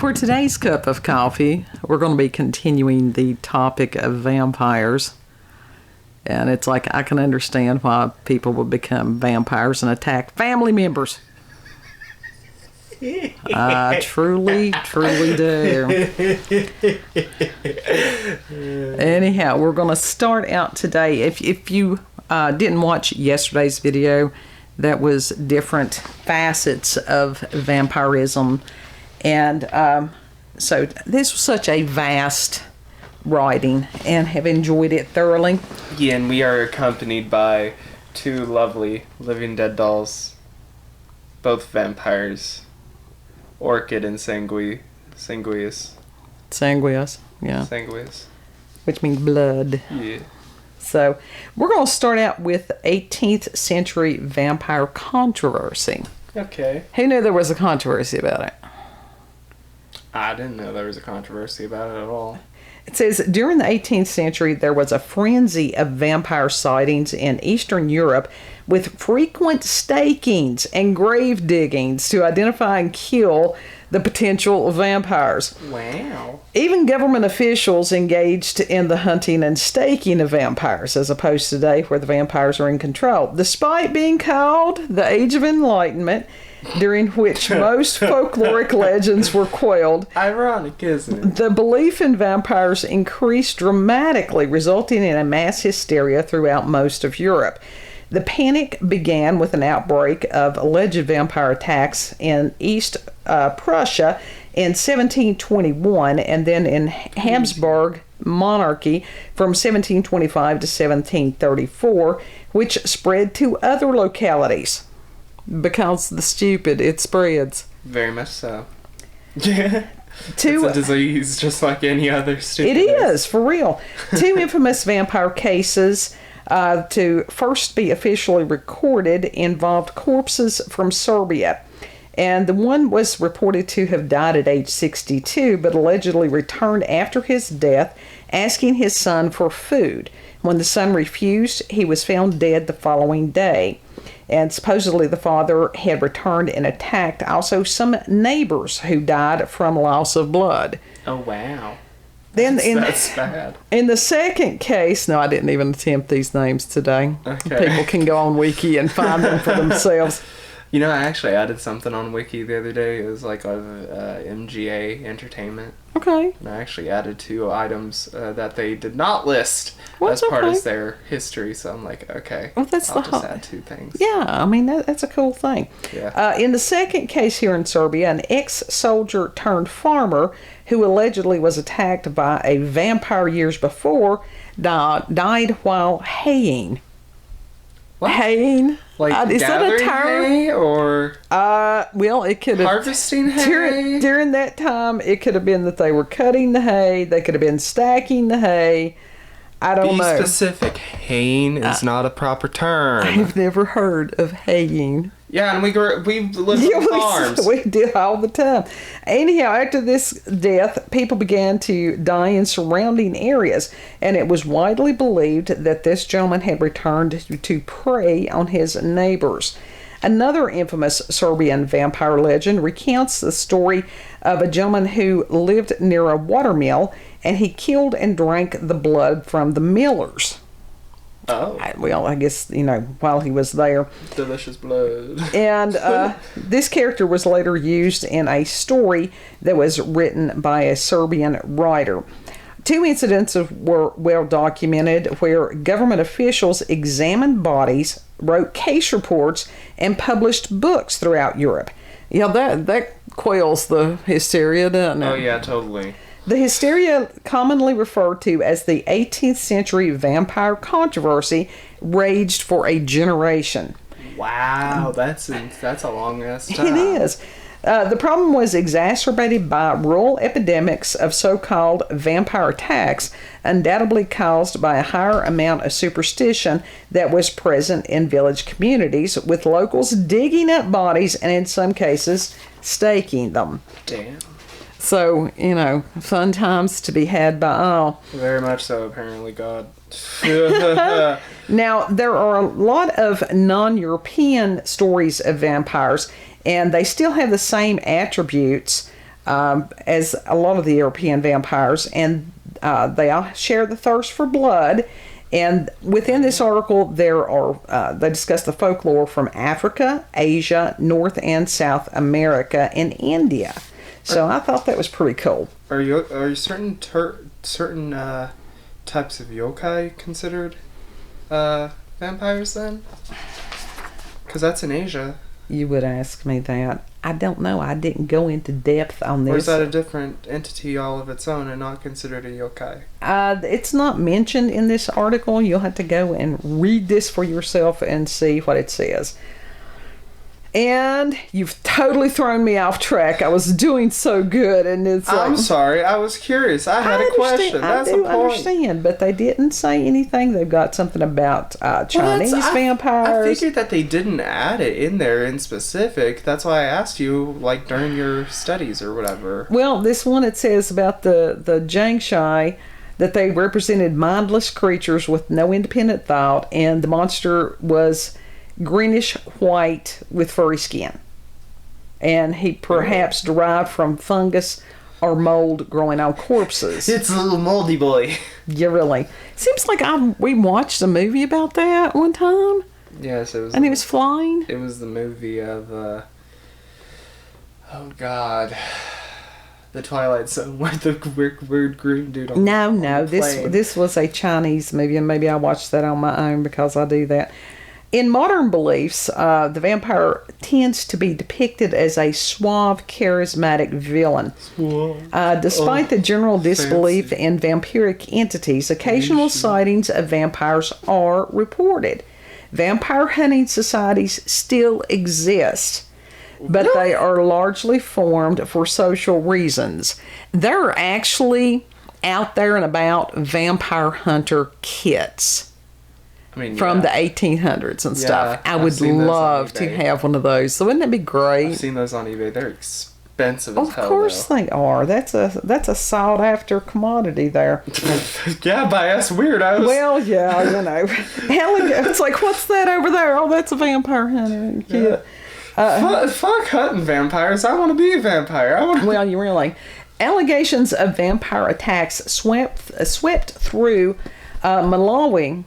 For today's cup of coffee, we're going to be continuing the topic of vampires. And it's like, I can understand why people would become vampires and attack family members. I truly do. Anyhow, we're going to start out today. If you didn't watch yesterday's video, that was different facets of vampirism. And so this was such a vast writing, and have enjoyed it thoroughly. Yeah, and we are accompanied by two lovely living dead dolls, both vampires, Orchid and Sanguius. Sanguius, yeah. Sanguius. Which means blood. Yeah. So we're going to start out with 18th century vampire controversy. Okay. Who knew there was a controversy about it? I didn't know there was a controversy about it at all. It says, during the 18th century, there was a frenzy of vampire sightings in Eastern Europe, with frequent stakings and grave diggings to identify and kill the potential vampires. Wow. Even government officials engaged in the hunting and staking of vampires, as opposed to today where the vampires are in control. Despite being called the Age of Enlightenment, during which most folkloric legends were quelled. Ironic, isn't it? The belief in vampires increased dramatically, resulting in a mass hysteria throughout most of Europe. The panic began with an outbreak of alleged vampire attacks in East Prussia in 1721, and then in Habsburg monarchy from 1725 to 1734, which spread to other localities. Because the stupid, it spreads. Very much so. Yeah. It's a disease just like any other stupid. It is, for real. Two infamous vampire cases to first be officially recorded involved corpses from Serbia. And the one was reported to have died at age 62, but allegedly returned after his death, asking his son for food. When the son refused, he was found dead the following day. And supposedly the father had returned and attacked also some neighbors who died from loss of blood. Oh, wow. Then that's bad. In the second case, no, I didn't even attempt these names today. Okay. People can go on Wiki and find them for themselves. You know, I actually added something on Wiki the other day. It was like MGA Entertainment. Okay. And I actually added two items that they did not list That's as part okay. of their history. So I'm like, okay, Well, that's I'll just add two things. Yeah, I mean, that's a cool thing. Yeah. In the second case here in Serbia, an ex-soldier turned farmer who allegedly was attacked by a vampire years before died while haying. What? Haying? Like is that a gathering term? hay or well, it could have harvesting hay? During that time, it could have been that they were cutting the hay. They could have been stacking the hay. I don't know. Be specific. Haying is not a proper term. I've never heard of haying. Yeah, and we lived on farms. We did all the time. Anyhow, after this death, people began to die in surrounding areas, and it was widely believed that this gentleman had returned to prey on his neighbors. Another infamous Serbian vampire legend recounts the story of a gentleman who lived near a watermill, and he killed and drank the blood from the millers. Oh. Well, I guess, while he was there. Delicious blood. And this character was later used in a story that was written by a Serbian writer. Two incidents were well documented where government officials examined bodies, wrote case reports, and published books throughout Europe. That quells the hysteria, doesn't it? Oh, yeah, totally. The hysteria, commonly referred to as the 18th century vampire controversy, raged for a generation. Wow, that's a long-ass time. It is. The problem was exacerbated by rural epidemics of so-called vampire attacks, undoubtedly caused by a higher amount of superstition that was present in village communities, with locals digging up bodies and, in some cases, staking them. Damn. So, fun times to be had by all. Very much so, apparently, God. Now, there are a lot of non-European stories of vampires, and they still have the same attributes as a lot of the European vampires, and they all share the thirst for blood. And within this article, they discuss the folklore from Africa, Asia, North and South America, and India. So I thought that was pretty cool. Are certain types of yokai considered vampires then? Because that's in Asia. You would ask me that. I don't know. I didn't go into depth on this. Or is that a different entity all of its own and not considered a yokai? It's not mentioned in this article. You'll have to go and read this for yourself and see what it says. And you've totally thrown me off track. I was doing so good, and it's like... I'm sorry. I was curious. I had a question. That's a point. I understand, but they didn't say anything. They've got something about Chinese vampires. I figured that they didn't add it in there in specific. That's why I asked you, like, during your studies or whatever. Well, this one, it says about the Jiangshai, that they represented mindless creatures with no independent thought, and the monster was greenish white with furry skin, and he perhaps derived from fungus or mold growing on corpses. It's a little moldy boy. Yeah, really. Seems like we watched a movie about that one time. Yes, it was. And he was flying. It was the movie of oh God, the Twilight Zone, where the weird green dude. No. This was a Chinese movie, and maybe I watched that on my own because I do that. In modern beliefs, the vampire tends to be depicted as a suave, charismatic villain. Despite the general disbelief fancy in vampiric entities, occasional sightings of vampires are reported. Vampire hunting societies still exist, but they are largely formed for social reasons. There are actually out there and about vampire hunter kits. From the 1800s and stuff. I would love to have one of those. So wouldn't that be great? I've seen those on eBay. They're expensive as hell. Of course they are. That's a sought after commodity there. Yeah, by us weirdos. Well, yeah, you know. It's like, what's that over there? Oh, that's a vampire hunter kit. Fuck hunting vampires. I want to be a vampire. Well, you really. Allegations of vampire attacks swept through Malawi.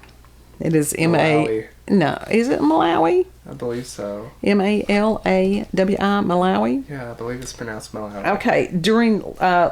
It is Malawi. No, is it Malawi? I believe so. Malawi, Malawi? Yeah, I believe it's pronounced Malawi. Okay, during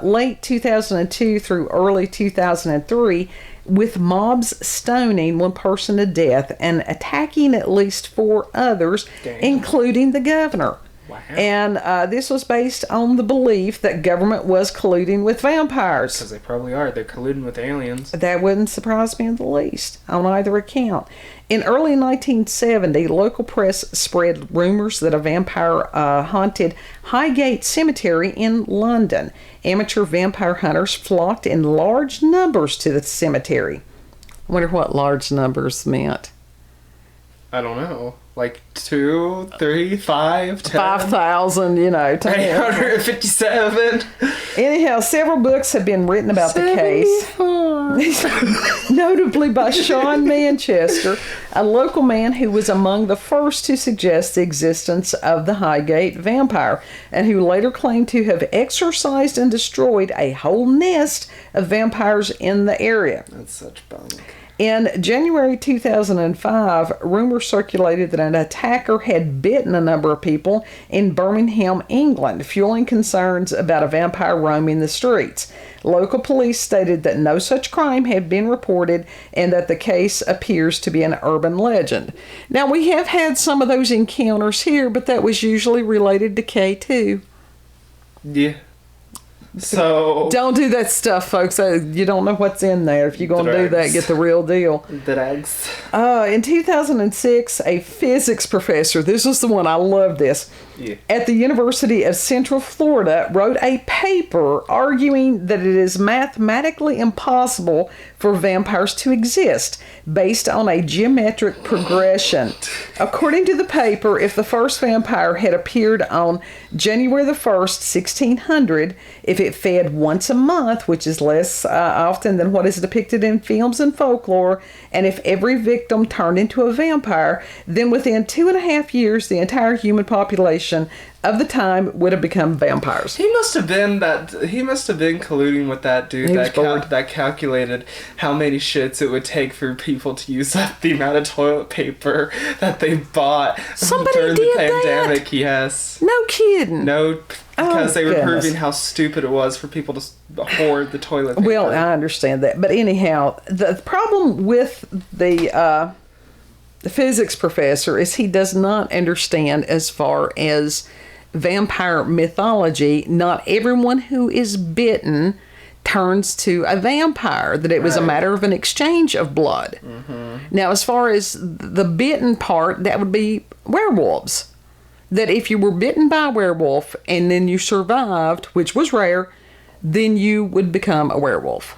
late 2002 through early 2003, with mobs stoning one person to death and attacking at least 4 others, including the governor. Wow. And this was based on the belief that government was colluding with vampires. Because they probably are. They're colluding with aliens. That wouldn't surprise me in the least, on either account. In early 1970, local press spread rumors that a vampire haunted Highgate Cemetery in London. Amateur vampire hunters flocked in large numbers to the cemetery. I wonder what large numbers meant. I don't know. Like 2, 3, 5, 10. 5,000, 857. Anyhow, several books have been written about the case. Notably by Sean Manchester, a local man who was among the first to suggest the existence of the Highgate vampire, and who later claimed to have exorcised and destroyed a whole nest of vampires in the area. That's such bunk. In January 2005, rumors circulated that an attacker had bitten a number of people in Birmingham, England, fueling concerns about a vampire roaming the streets. Local police stated that no such crime had been reported and that the case appears to be an urban legend. Now, we have had some of those encounters here, but that was usually related to K2. Yeah. So don't do that stuff, folks. You don't know what's in there. If you're going to do that, get the real deal. Drugs. In 2006, a physics professor, this was the one, I love this, at the University of Central Florida, wrote a paper arguing that it is mathematically impossible for vampires to exist based on a geometric progression. According to the paper, if the first vampire had appeared on January the 1st, 1600, if it fed once a month, which is less often than what is depicted in films and folklore, and if every victim turned into a vampire, then within 2.5 years, the entire human population of the time would have become vampires. He must have been colluding with that dude that calculated how many shits it would take for people to use up the amount of toilet paper that they bought during the pandemic. That? Yes. No kidding. No, because they were proving how stupid it was for people to hoard the toilet paper. Well, I understand that, but anyhow, the problem with the physics professor is he does not understand as far as vampire mythology. Not everyone who is bitten turns to a vampire, that it was a matter of an exchange of blood. Now, as far as the bitten part, that would be werewolves. That if you were bitten by a werewolf and then you survived, which was rare, then you would become a werewolf.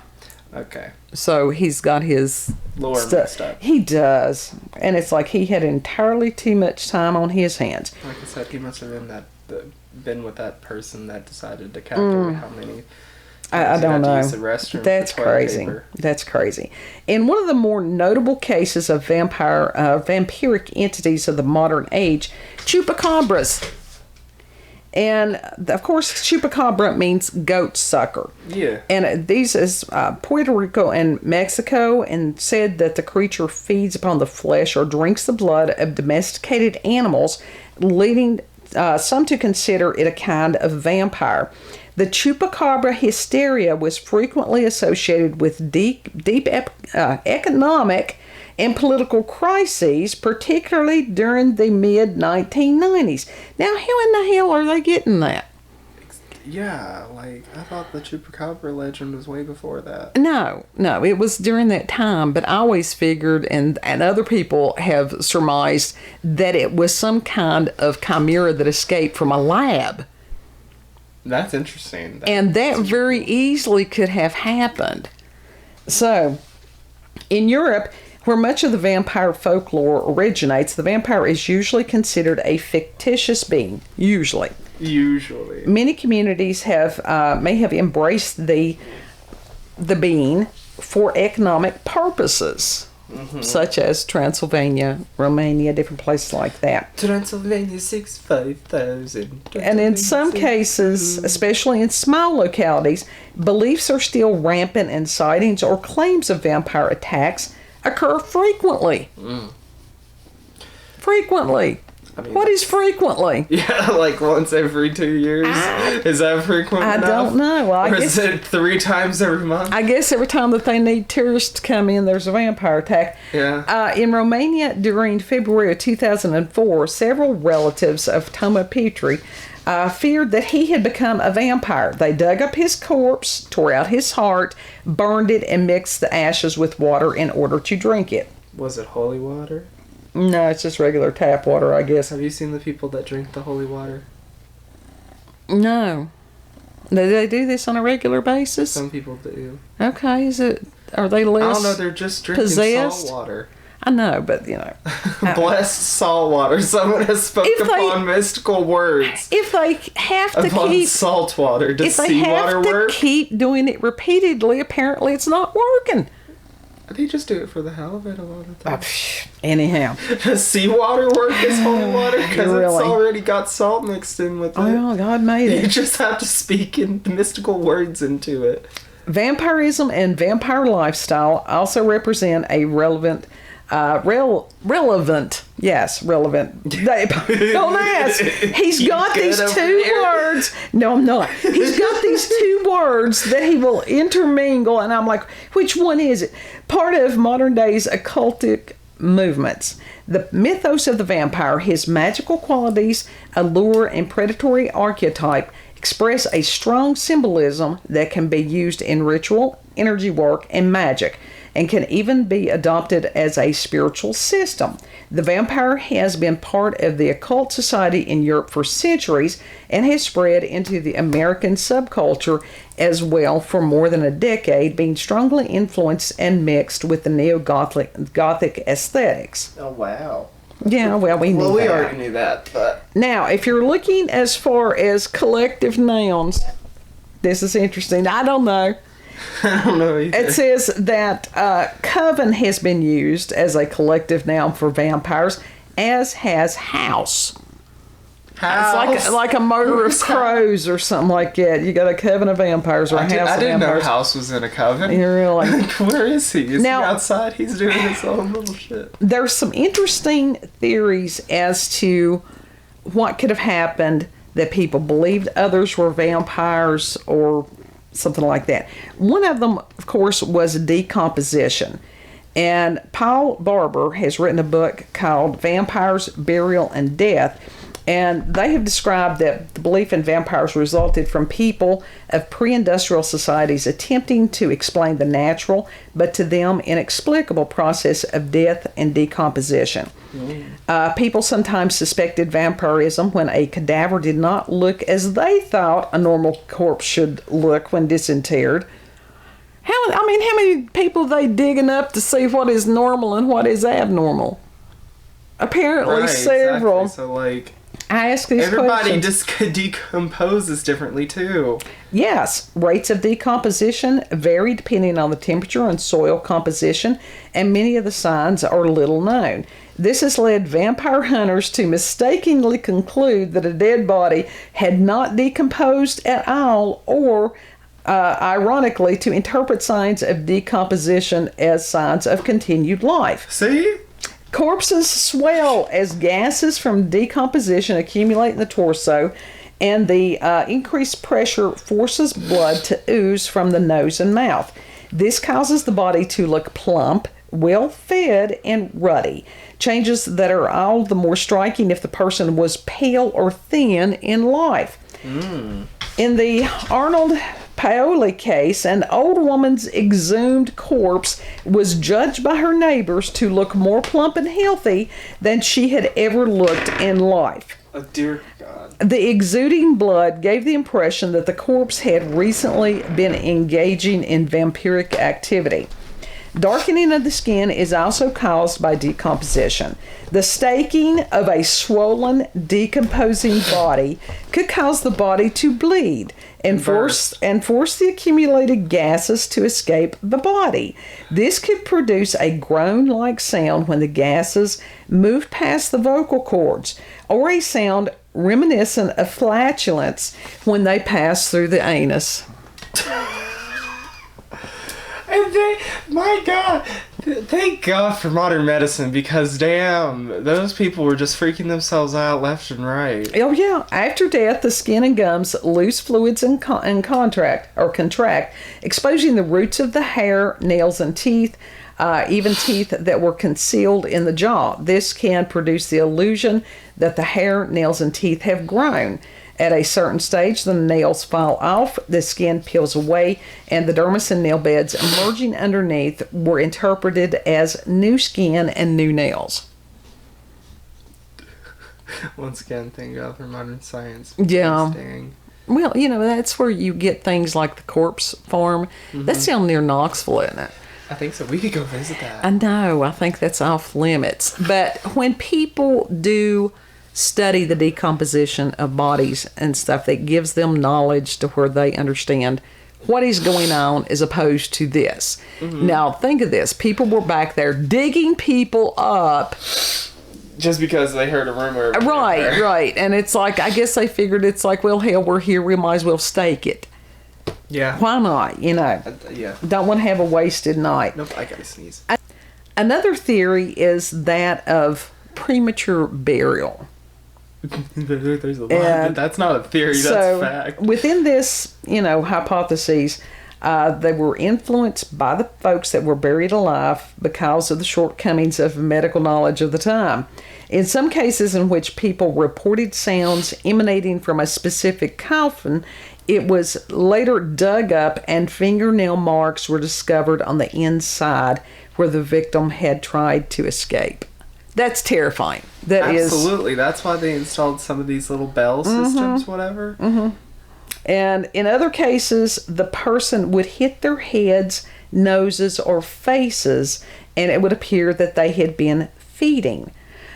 Okay. So he's got his lore mixed up. He does. And it's like he had entirely too much time on his hands. Like I said, he must have been with that person that decided to calculate how many. I don't know. Use the restroom. That's crazy. Paper. That's crazy. In one of the more notable cases of vampiric entities of the modern age, chupacabras. And, of course, chupacabra means goat sucker. Yeah. And these is Puerto Rico and Mexico, and said that the creature feeds upon the flesh or drinks the blood of domesticated animals, leading some to consider it a kind of vampire. The chupacabra hysteria was frequently associated with deep economic and political crises, particularly during the mid-1990s. Now, how in the hell are they getting that? Yeah, like, I thought the chupacabra legend was way before that. No, it was during that time, but I always figured, and other people have surmised, that it was some kind of chimera that escaped from a lab. That's interesting. And that very easily could have happened. So, in Europe, where much of the vampire folklore originates, the vampire is usually considered a fictitious being. Usually. Many communities may have embraced the being for economic purposes. Such as Transylvania, Romania, different places like that. Transylvania 65,000. And in some cases, especially in small localities, beliefs are still rampant and sightings or claims of vampire attacks occur frequently. Frequently. I mean, what is frequently? Yeah, like once every 2 years. Is that frequent enough? I don't know. Well, or is it 3 times every month? I guess every time that they need tourists to come in, there's a vampire attack. Yeah. In Romania, during February of 2004, several relatives of Toma Petri feared that he had become a vampire. They dug up his corpse, tore out his heart, burned it, and mixed the ashes with water in order to drink it. Was it holy water? No, it's just regular tap water, I guess. Have you seen the people that drink the holy water? No. Do they do this on a regular basis? Some people do. Okay, are they less I don't know, they're just drinking possessed? salt water. I know, but, you know. Blessed salt water. Someone has spoken upon mystical words. If they have to keep... salt water. Does seawater work? If they have to keep doing it repeatedly, apparently it's not working. They just do it for the hell of it a lot of times. Anyhow. Does seawater work as holy water? Because it's already got salt mixed in with it. Oh, God made it. You just have to speak in mystical words into it. Vampirism and vampire lifestyle also represent a relevant. Don't ask. He's got these two words. No, I'm not. He's got these two words that he will intermingle, and I'm like, which one is it? Part of modern day's occultic movements. The mythos of the vampire, his magical qualities, allure, and predatory archetype express a strong symbolism that can be used in ritual, energy work, and magic, and can even be adopted as a spiritual system. The vampire has been part of the occult society in Europe for centuries and has spread into the American subculture as well for more than a decade, being strongly influenced and mixed with the neo-Gothic aesthetics. Oh, wow. Yeah, well, we already knew that, but... Now, if you're looking as far as collective nouns, this is interesting. I don't know. I don't know either. It says that coven has been used as a collective noun for vampires, as has house. house. It's like a murder of crows or something like that. You got a coven of vampires or a house of vampires. I didn't know House was in a coven. Really? Where is he? Is he outside? He's doing his own little shit. There's some interesting theories as to what could have happened that people believed others were vampires or something like that. One of them, of course, was decomposition. And Paul Barber has written a book called Vampires, Burial, and Death. And they have described that the belief in vampires resulted from people of pre-industrial societies attempting to explain the natural, but to them inexplicable process of death and decomposition. People sometimes suspected vampirism when a cadaver did not look as they thought a normal corpse should look when disinterred. How many people are they digging up to see what is normal and what is abnormal? Apparently several. Exactly. So, like, I ask these everybody questions. decomposes differently too. Yes, rates of decomposition vary depending on the temperature and soil composition, and many of the signs are little known. This has led vampire hunters to mistakenly conclude that a dead body had not decomposed at all, or ironically, to interpret signs of decomposition as signs of continued life. See? Corpses swell as gases from decomposition accumulate in the torso, and the increased pressure forces blood to ooze from the nose and mouth. This causes the body to look plump, well-fed, and ruddy. Changes that are all the more striking if the person was pale or thin in life. In the Arnold Paoli case, an old woman's exhumed corpse was judged by her neighbors to look more plump and healthy than she had ever looked in life. Oh, dear God. The exuding blood gave the impression that the corpse had recently been engaging in vampiric activity. Darkening of the skin is also caused by decomposition. The staking of a swollen, decomposing body could cause the body to bleed and force the accumulated gases to escape the body. This could produce a groan-like sound when the gases move past the vocal cords, or a sound reminiscent of flatulence when they pass through the anus. And my God, thank God for modern medicine, because damn, those people were just freaking themselves out left and right. Oh yeah, after death, the skin and gums lose fluids and contract, exposing the roots of the hair, nails, and teeth, even teeth that were concealed in the jaw. This can produce the illusion that the hair, nails, and teeth have grown. At a certain stage, the nails fall off, the skin peels away, and the dermis and nail beds emerging underneath were interpreted as new skin and new nails. Once again, thank God for modern science. Yeah. Well, that's where you get things like the corpse farm. Mm-hmm. That's down near Knoxville, isn't it? I think so. We could go visit that. I know. I think that's off limits. But when people do study the decomposition of bodies and stuff, that gives them knowledge to where they understand what is going on as opposed to this. Mm-hmm. Now, think of this. People were back there digging people up. Just because they heard a rumor. Right. And it's like, I guess they figured it's like, well, hell, we're here. We might as well stake it. Yeah. Why not? Yeah. Don't want to have a wasted night. Nope, I gotta sneeze. Another theory is that of premature burial. There's a lot. That's not a theory, that's fact. Within this, hypotheses, they were influenced by the folks that were buried alive because of the shortcomings of medical knowledge of the time. In some cases in which people reported sounds emanating from a specific coffin, it was later dug up and fingernail marks were discovered on the inside where the victim had tried to escape. That's terrifying. Absolutely. That's why they installed some of these little bell systems, whatever. Mm-hmm. And in other cases, the person would hit their heads, noses, or faces, and it would appear that they had been feeding.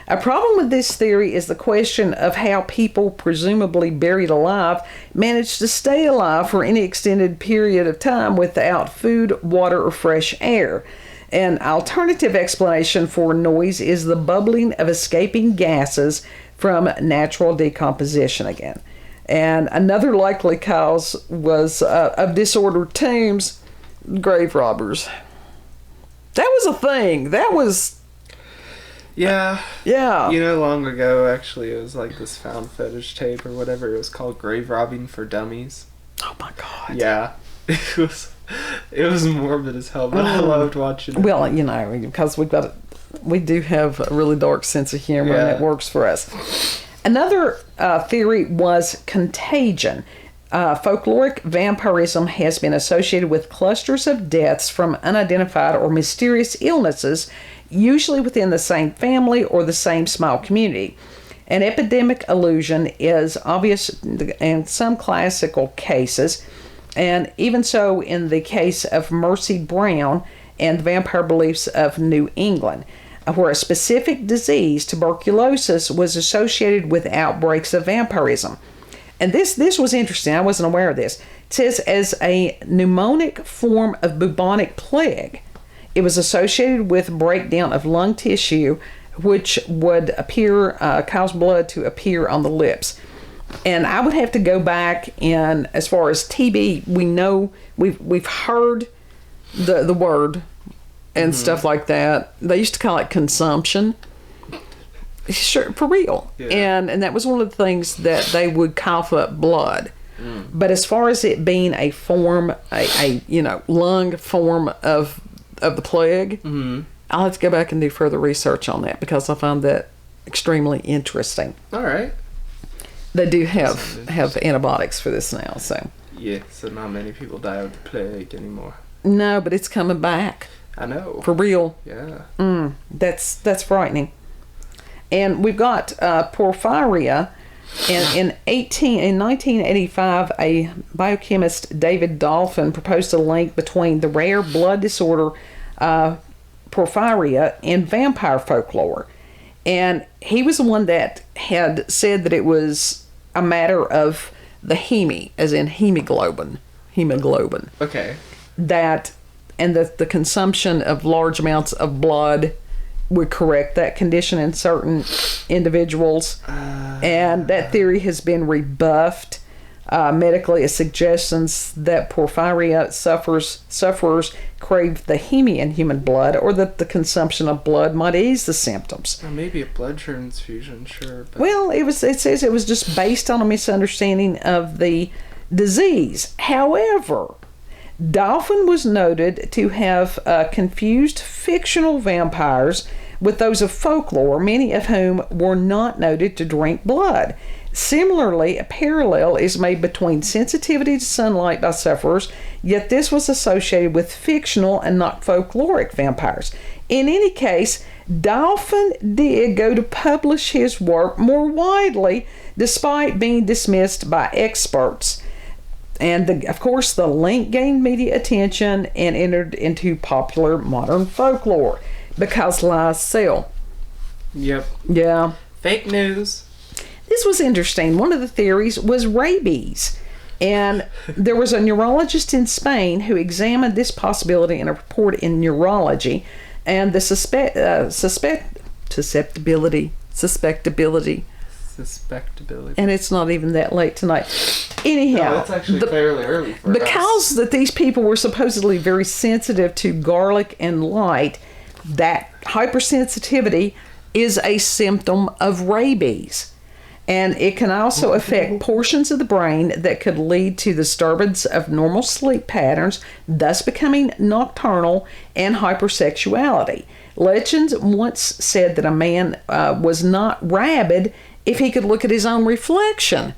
A problem with this theory is the question of how people presumably buried alive managed to stay alive for any extended period of time without food, water, or fresh air. An alternative explanation for noise is the bubbling of escaping gases from natural decomposition again. And another likely cause was of disordered tombs, grave robbers. That was a thing. That was... Yeah. Yeah. You know, long ago, actually, it was like this found footage tape or whatever. It was called Grave Robbing for Dummies. Oh, my God. Yeah. It was morbid as hell, but I loved watching it. Well, you know, because we do have a really dark sense of humor, and it works for us. Another theory was contagion. Folkloric vampirism has been associated with clusters of deaths from unidentified or mysterious illnesses, usually within the same family or the same small community. An epidemic illusion is obvious in some classical cases, and even so in the case of Mercy Brown and the vampire beliefs of New England, where a specific disease, tuberculosis, was associated with outbreaks of vampirism. And this was interesting. I wasn't aware of this. It says as a pneumonic form of bubonic plague, it was associated with breakdown of lung tissue, which would cause blood to appear on the lips. And I would have to go back, and as far as TB, we know we've heard the word and stuff like that. They used to call it consumption. Sure, for real. Yeah. And that was one of the things that they would cough up blood. But as far as it being a form, a lung form of the plague, I'll have to go back and do further research on that because I find that extremely interesting. All right. They do have antibiotics for this now, so. Yeah, so not many people die of the plague anymore. No, but it's coming back. I know. For real. Yeah. That's frightening. And we've got porphyria. In 1985, a biochemist, David Dolphin, proposed a link between the rare blood disorder porphyria and vampire folklore. And he was the one that had said that it was a matter of the heme, as in hemoglobin. Okay. That, and the consumption of large amounts of blood would correct that condition in certain individuals. And that theory has been rebuffed medically as suggestions that porphyria sufferers crave the heme in human blood, or that the consumption of blood might ease the symptoms. Or maybe a blood transfusion, sure. But... Well, it says it was just based on a misunderstanding of the disease. However, Dolphin was noted to have confused fictional vampires with those of folklore, many of whom were not noted to drink blood. Similarly, a parallel is made between sensitivity to sunlight by sufferers, yet this was associated with fictional and not folkloric vampires. In any case, Dolphin did go to publish his work more widely, despite being dismissed by experts. And, of course, the link gained media attention and entered into popular modern folklore, because lies sell. Yep. Yeah. Fake news. This was interesting. One of the theories was rabies. And there was a neurologist in Spain who examined this possibility in a report in Neurology. And the susceptibility. And it's not even that late tonight. Anyhow. No, it's actually fairly early for because us. That these people were supposedly very sensitive to garlic and light, that hypersensitivity is a symptom of rabies. And it can also affect portions of the brain that could lead to disturbance of normal sleep patterns, thus becoming nocturnal and hypersexuality. Legends once said that a man was not rabid if he could look at his own reflection.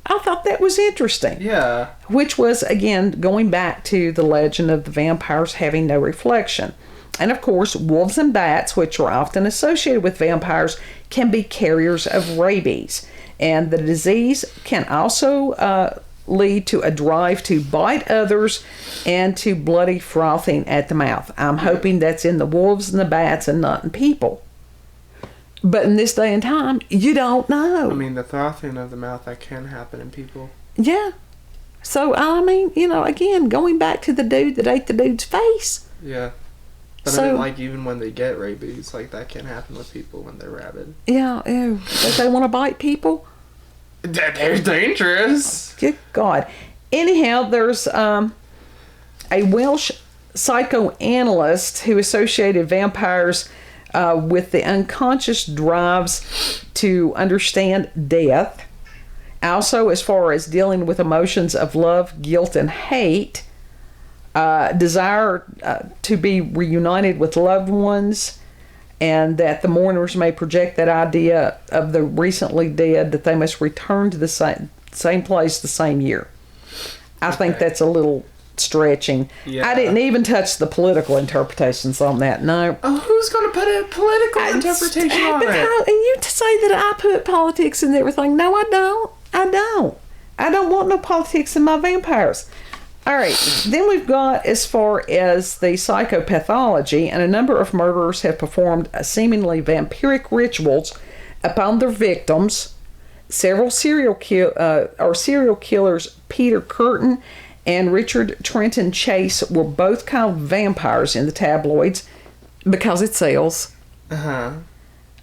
I thought that was interesting. Yeah. Which was, again, going back to the legend of the vampires having no reflection. And of course, wolves and bats, which are often associated with vampires, can be carriers of rabies. And the disease can also lead to a drive to bite others and to bloody frothing at the mouth. I'm hoping that's in the wolves and the bats and not in people. But in this day and time, you don't know. I mean, the frothing of the mouth, that can happen in people. Yeah. So, I mean, again, going back to the dude that ate the dude's face. Yeah. But I mean, like, even when they get rabies, like, that can happen with people when they're rabid. Yeah, ew. If they want to bite people? They're dangerous. Good God. Anyhow, there's a Welsh psychoanalyst who associated vampires with the unconscious drives to understand death. Also, as far as dealing with emotions of love, guilt, and hate, desire to be reunited with loved ones, and that the mourners may project that idea of the recently dead, that they must return to the same place the same year. I think that's a little stretching. Yeah. I didn't even touch the political interpretations on that. No. Oh, who's going to put a political interpretation on it? And you say that I put politics in everything. No, I don't. I don't want no politics in my vampires. All right. Then we've got, as far as the psychopathology, and a number of murderers have performed seemingly vampiric rituals upon their victims. Several serial killers, Peter Curtin and Richard Trenton Chase, were both called vampires in the tabloids because it sells.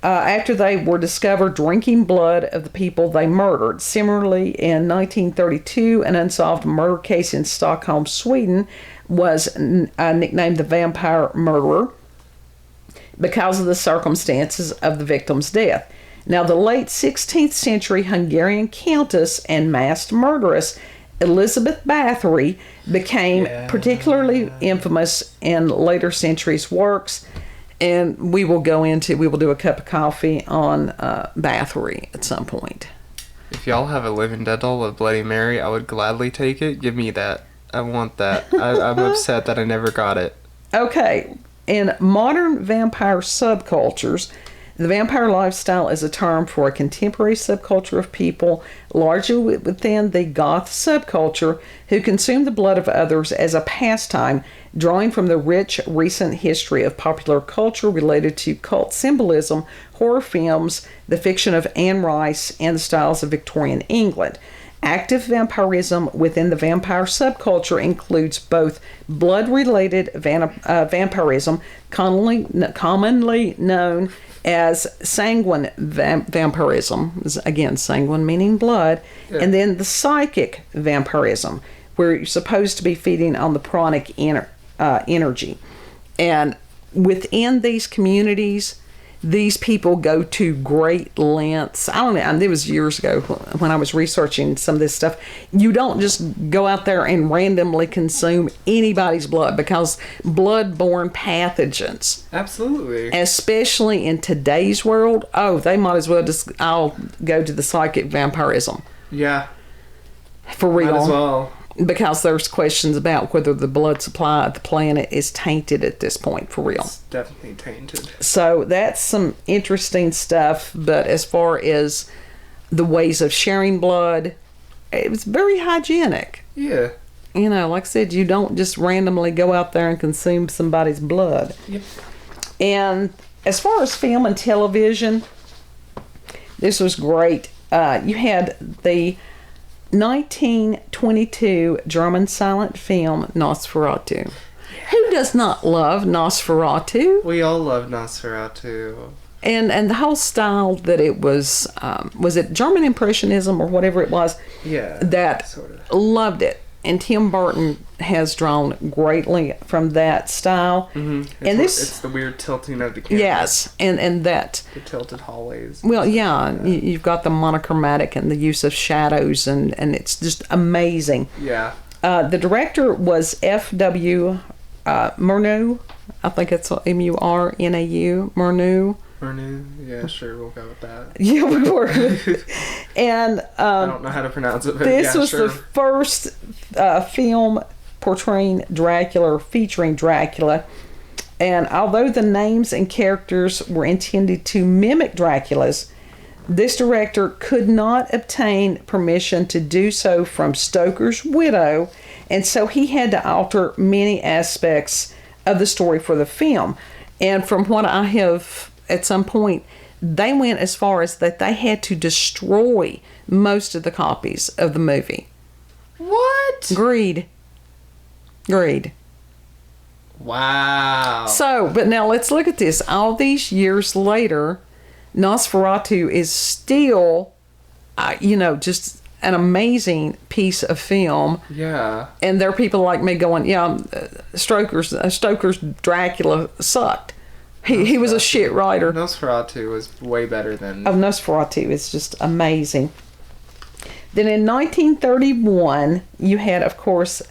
After they were discovered drinking blood of the people they murdered. Similarly, in 1932, an unsolved murder case in Stockholm, Sweden, was nicknamed the Vampire Murderer because of the circumstances of the victim's death. Now, the late 16th century Hungarian countess and masked murderess Elizabeth Bathory became particularly infamous in later centuries' works. And we will do a cup of coffee on Bathory at some point. If y'all have a living dead doll of Bloody Mary, I would gladly take it. Give me that. I want that. I'm upset that I never got it. Okay. In modern vampire subcultures, the vampire lifestyle is a term for a contemporary subculture of people, largely within the goth subculture, who consume the blood of others as a pastime, drawing from the rich recent history of popular culture related to cult symbolism, horror films, the fiction of Anne Rice, and the styles of Victorian England. Active vampirism within the vampire subculture includes both blood-related vampirism, commonly known as sanguine vampirism, again, sanguine meaning blood, and then the psychic vampirism, where you're supposed to be feeding on the pranic energy. And within these communities, these people go to great lengths. I don't know, it was years ago when I was researching some of this stuff. You don't just go out there and randomly consume anybody's blood, because blood-borne pathogens, absolutely, especially in today's world, they might as well just all go to the psychic vampirism. Yeah. For real. Might as well. Because there's questions about whether the blood supply of the planet is tainted at this point, for real. It's definitely tainted. So that's some interesting stuff. But as far as the ways of sharing blood, it was very hygienic. Yeah. You know, like I said, you don't just randomly go out there and consume somebody's blood. Yep. And as far as film and television, this was great. You had the 1922 German silent film Nosferatu. Yeah. Who does not love Nosferatu? We all love Nosferatu. And the whole style that it was it German Impressionism or whatever it was? Yeah. That sort of. Loved it. And Tim Burton has drawn greatly from that style. Mm-hmm. It's the weird tilting of the camera. Yes, and that the tilted hallways. Well, yeah, you've got the monochromatic and the use of shadows, and it's just amazing. Yeah. The director was F.W. Murnau. I think it's Murnau. Murnau, yeah, sure, we'll go with that. Yeah, we were. And I don't know how to pronounce it, but this was the first film portraying Dracula, or featuring Dracula. And although the names and characters were intended to mimic Dracula's, this director could not obtain permission to do so from Stoker's widow, and so he had to alter many aspects of the story for the film. And from what I have, at some point, they went as far as that they had to destroy most of the copies of the movie. What? Greed. Wow. Wow. So, but now let's look at this. All these years later, Nosferatu is still, just an amazing piece of film. Yeah. And there are people like me going, Stoker's Dracula sucked. He was a shit writer. Nosferatu was way better than... Nosferatu is just amazing. Then in 1931, you had, of course,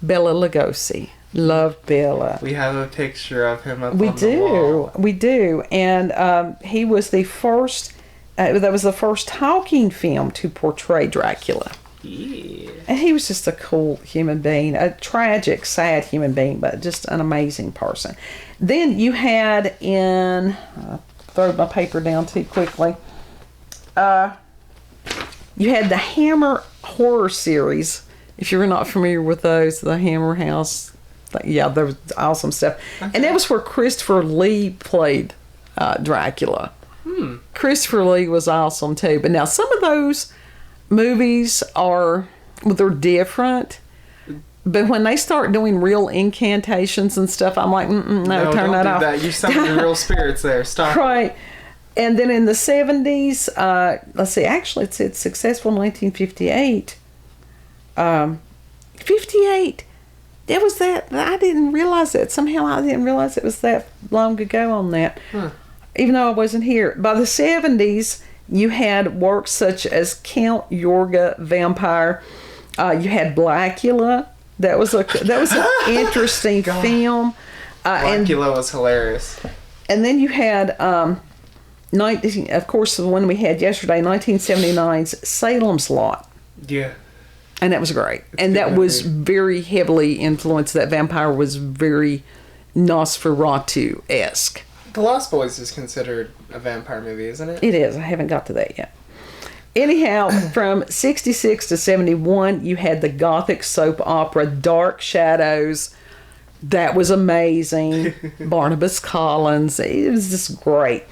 Bela Lugosi. Love Bela. We have a picture of him up on the wall. We do. And he was the first... that was the first talking film to portray Dracula. Yeah. And he was just a cool human being, a tragic, sad human being, but just an amazing person. Then you had throw my paper down too quickly. You had the Hammer horror series. If you're not familiar with those, the Hammer House, there was awesome stuff. Okay. And that was where Christopher Lee played Dracula. Christopher Lee was awesome too. But now some of those movies they're different. But when they start doing real incantations and stuff, I'm like, no, turn that off. That. You summon real spirits there. Stop. Right. And then in the 70s, let's see, actually it's successful in 1958. 58. That was that. I didn't realize that. Somehow I didn't realize it was that long ago on that. Even though I wasn't here. By the 70s, you had works such as Count Yorga Vampire. You had Blackula. That was an interesting film. Blackula was hilarious. And then you had, of course, the one we had yesterday, 1979's Salem's Lot. Yeah. And that was great. And that was very heavily influenced. That vampire was very Nosferatu-esque. The Lost Boys is considered a vampire movie, isn't it? It is. I haven't got to that yet. Anyhow, from 66 to 71, you had the gothic soap opera Dark Shadows. That was amazing. Barnabas Collins. It was just great.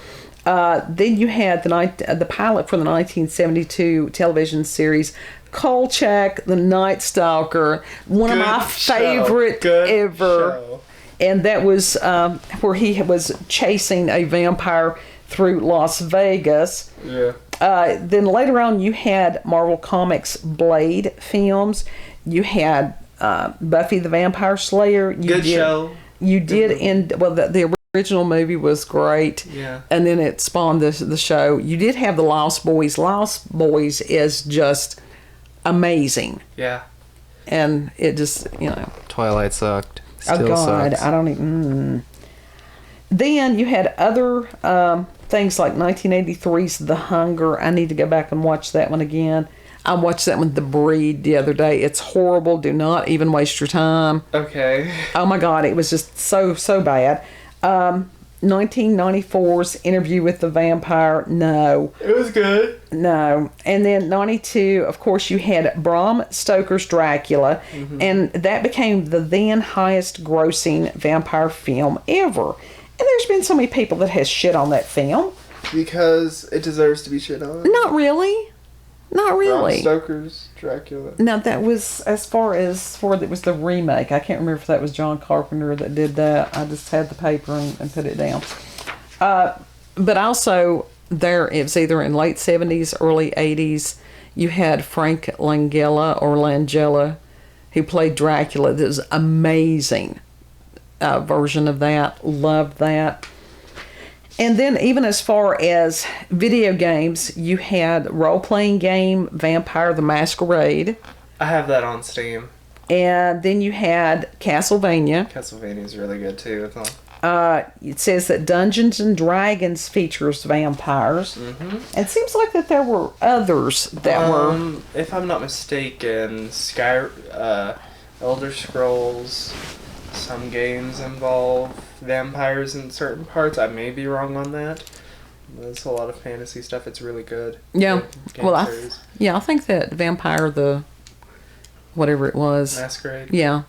Then you had the pilot for the 1972 television series Kolchak, the Night Stalker. One of my favorite ever. Show. And that was where he was chasing a vampire through Las Vegas. Yeah. Then later on, you had Marvel Comics Blade films. You had Buffy the Vampire Slayer. Good show. You did the original movie was great. Yeah. And then it spawned the show. You did have the Lost Boys. Lost Boys is just amazing. Yeah. And it just, Twilight sucked. Still God, sucks. I don't even... Then you had other things like 1983's The Hunger. I need to go back and watch that one again. I watched that one, The Breed, the other day. It's horrible. Do not even waste your time. Okay. Oh my God, it was just so bad. 1994's Interview with the Vampire. No. It was good. No. And then 92, of course, you had Bram Stoker's Dracula, and that became the then highest grossing vampire film ever. And there's been so many people that has shit on that film. Because it deserves to be shit on? Not really. Not really. Bram Stoker's Dracula. Now, that was it was the remake. I can't remember if that was John Carpenter that did that. I just had the paper and put it down. But also, it was either in late 70s, early 80s, you had Frank Langella, who played Dracula. That was amazing. Version of that. Loved that. And then even as far as video games, you had role-playing game Vampire the Masquerade. I have that on Steam. And then you had Castlevania. Castlevania's really good too. It says that Dungeons and Dragons features vampires. It seems like that there were others that were... If I'm not mistaken, Elder Scrolls... Some games involve vampires in certain parts. I may be wrong on that. There's a lot of fantasy stuff. It's really good. Yeah. Well, I think that Vampire the whatever it was. Masquerade. Yeah.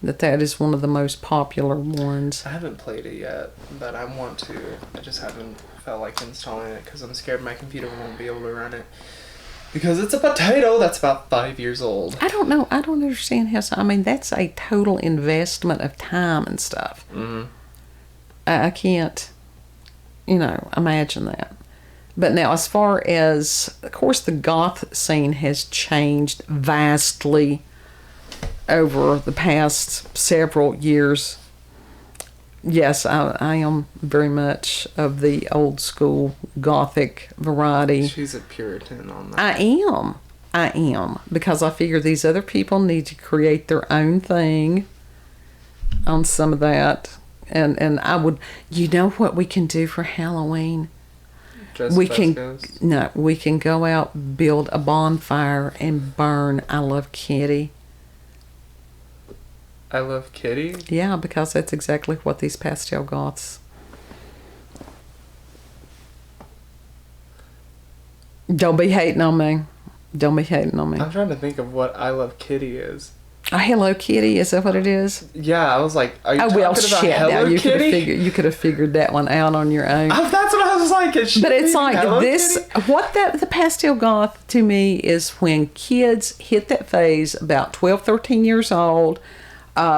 That is one of the most popular ones. I haven't played it yet, but I want to. I just haven't felt like installing it because I'm scared my computer won't be able to run it. Because it's a potato that's about 5 years old. I don't know. I don't understand how. I mean, that's a total investment of time and stuff. Mm-hmm. I can't, imagine that. But now, as far as, of course, the goth scene has changed vastly over the past several years. Yes, I am very much of the old school gothic variety. She's a Puritan on that. I am. Because I figure these other people need to create their own thing on some of that. And I would, what we can do for Halloween? We can go out, build a bonfire, and burn I Love Kitty. I Love Kitty? Yeah, because that's exactly what these pastel goths. Don't be hating on me. I'm trying to think of what I Love Kitty is. A Hello Kitty, is that what it is? Yeah, I was like, are you talking about Hello now, Kitty? You could have figured that one out on your own. Oh, that's what I was like. But it's like Hello this, Kitty? The pastel goth to me is when kids hit that phase about 12, 13 years old.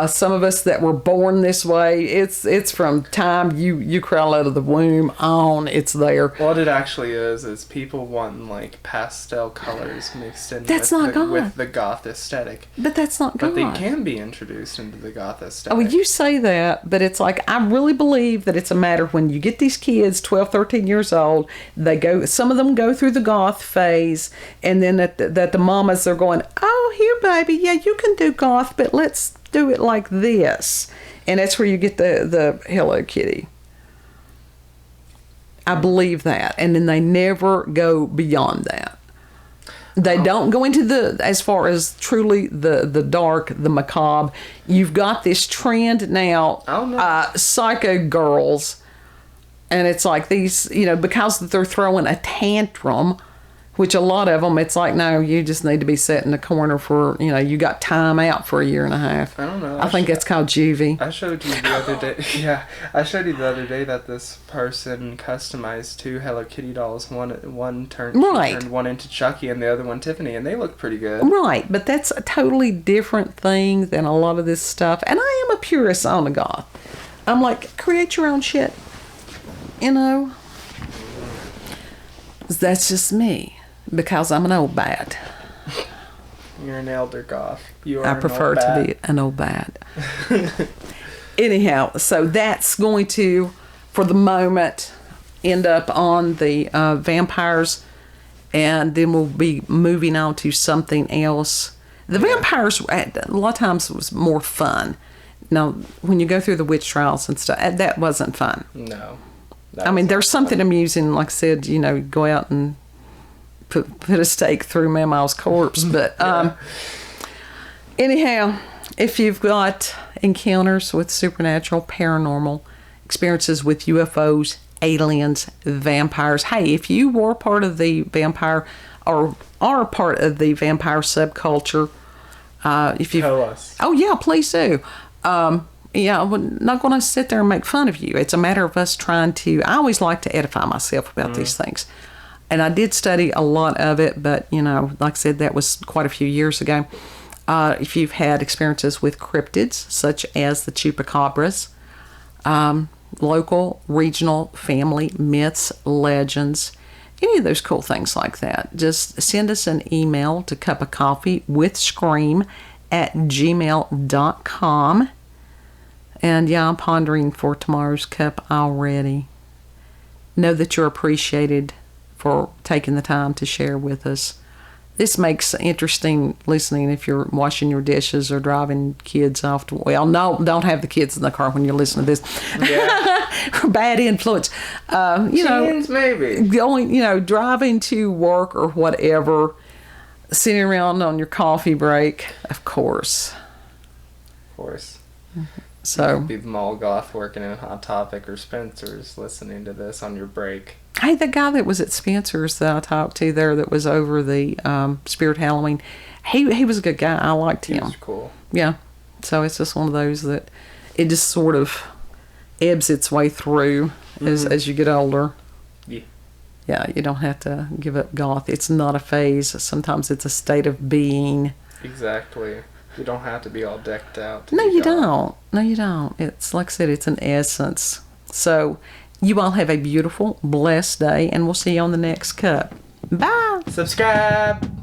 Some of us that were born this way, it's from time you crawl out of the womb on, it's there. What it actually is people wanting like pastel colors mixed in with the goth aesthetic. But that's not goth. But they can be introduced into the goth aesthetic. Oh, you say that, but it's like, I really believe that it's a matter when you get these kids 12, 13 years old, some of them go through the goth phase, and then that the mamas are going, oh, here, baby, yeah, you can do goth, but let's do it like this. And that's where you get the Hello Kitty. I believe that. And then they never go beyond that. They don't go into as far as truly the dark, the macabre. You've got this trend now, psycho girls, and it's like these, because they're throwing a tantrum, which a lot of them, it's like, no, you just need to be set in the corner for, you got time out for a year and a half. I don't know. I think it's called juvie. I showed you the other day. Yeah, I showed you the other day that this person customized 2 Hello Kitty dolls. One turned one into Chucky and the other one Tiffany, and they look pretty good. Right, but that's a totally different thing than a lot of this stuff. And I am a purist on the goth. I'm like, create your own shit. That's just me. Because I'm an old bat. You're an elder goth. I prefer to be an old bat. Anyhow, so that's going to, for the moment, end up on the vampires, and then we'll be moving on to something else. The vampires, a lot of times, was more fun. Now, when you go through the witch trials and stuff, that wasn't fun. No. There's something amusing, like I said, go out and put a stake through Mama's corpse. But anyhow, if you've got encounters with supernatural, paranormal, experiences with UFOs, aliens, vampires, hey, if you were part of the vampire or are part of the vampire subculture, if you tell us. Oh yeah, please do. I'm not going to sit there and make fun of you. It's a matter of us trying to. I always like to edify myself about these things. And I did study a lot of it, but, like I said, that was quite a few years ago. If you've had experiences with cryptids, such as the chupacabras, local, regional, family, myths, legends, any of those cool things like that, just send us an email to cupofcoffeewithscream@gmail.com. And, I'm pondering for tomorrow's cup already. Know that you're appreciated for taking the time to share with us. This makes interesting listening if you're washing your dishes or driving kids off to, no, don't have the kids in the car when you listen to this. Yeah. Bad influence. Teens, maybe. Going, driving to work or whatever, sitting around on your coffee break, of course. Of course. So, you could be the mall goth working in Hot Topic or Spencer's listening to this on your break. Hey, the guy that was at Spencer's that I talked to there that was over the Spirit Halloween, he was a good guy. I liked him. He was cool. Yeah. So it's just one of those that it just sort of ebbs its way through as you get older. Yeah. Yeah, you don't have to give up goth. It's not a phase. Sometimes it's a state of being. Exactly. You don't have to be all decked out. No, you don't. No, you don't. It's like I said, it's an essence. So you all have a beautiful, blessed day, and we'll see you on the next cup. Bye. Subscribe.